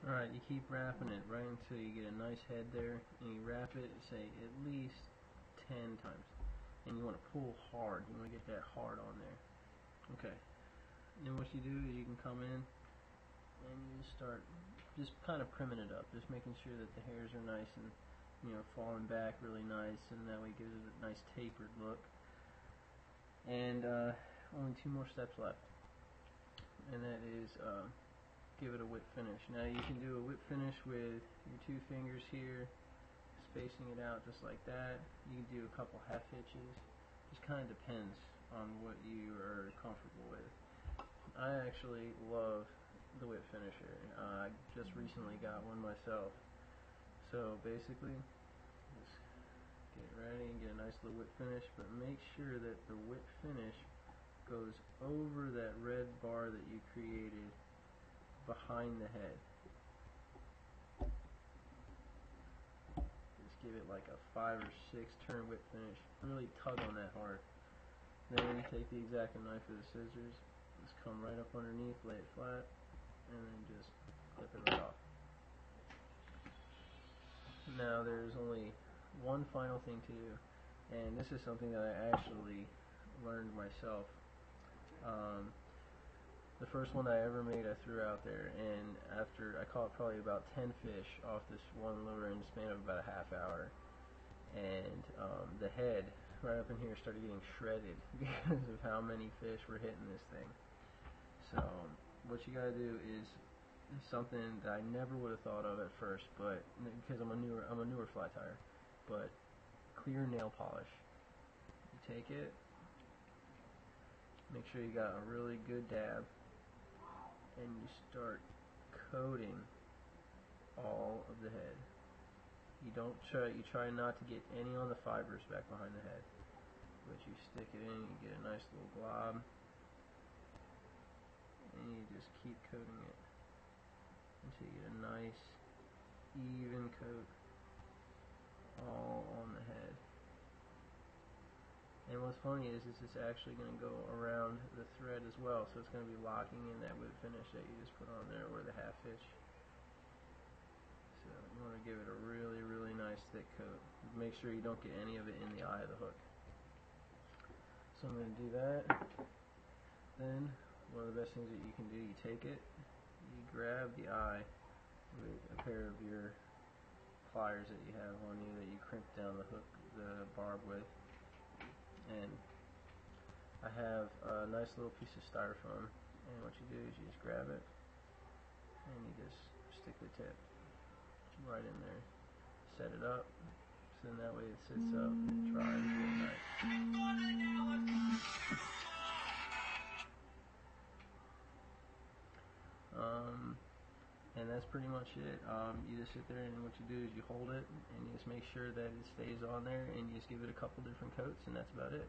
Alright, you keep wrapping it right until you get a nice head there, and you wrap it, say, at least 10 times. And you want to pull hard. You want to get that hard on there. Okay. Then what you do is you can come in and you just start just kind of primming it up, just making sure that the hairs are nice and, you know, falling back really nice, and that way it gives it a nice tapered look. And only 2 more steps left, and that is give it a whip finish. Now you can do a whip finish with your 2 fingers here, spacing it out just like that. You can do a couple half hitches. Just kind of depends on what you are comfortable with. I actually love the whip finisher. I just recently got one myself. So basically, just get ready and get a nice little whip finish, but make sure that the whip finish goes over that red bar that you created behind the head. Just give it like a 5 or 6 turn whip finish. Really tug on that hard. Then you take the X-Acto knife or the scissors, just come right up underneath, lay it flat, and then just clip it right off. Now there's only one final thing to do, and this is something that I actually learned myself. The first one I ever made I threw out there, and after I caught probably about 10 fish off this one lure in the span of about a half hour, and the head right up in here started getting shredded because of how many fish were hitting this thing. So what you gotta do is something that I never would have thought of at first, but because I'm a newer fly tyer, but clear nail polish. You take it, make sure you got a really good dab, and you start coating all of the head. You try not to get any on the fibers back behind the head, but you stick it in, you get a nice little glob, and you just keep coating it until you get a nice even coat all on the head. And what's funny is it's actually going to go around the thread as well, so it's going to be locking in that whip finish that you just put on there, or the half hitch. So you want to give it a really, really nice thick coat. Make sure you don't get any of it in the eye of the hook. So I'm going to do that. Then one of the best things that you can do, you take it, you grab the eye with a pair of your pliers that you have on you that you crimp down the hook, the barb with. And I have a nice little piece of styrofoam, and what you do is you just grab it and you just stick the tip right in there, set it up, so then that way it sits up and it dries real nice. And that's pretty much it. You just sit there, and what you do is you hold it and you just make sure that it stays on there, and you just give it a couple different coats, and that's about it.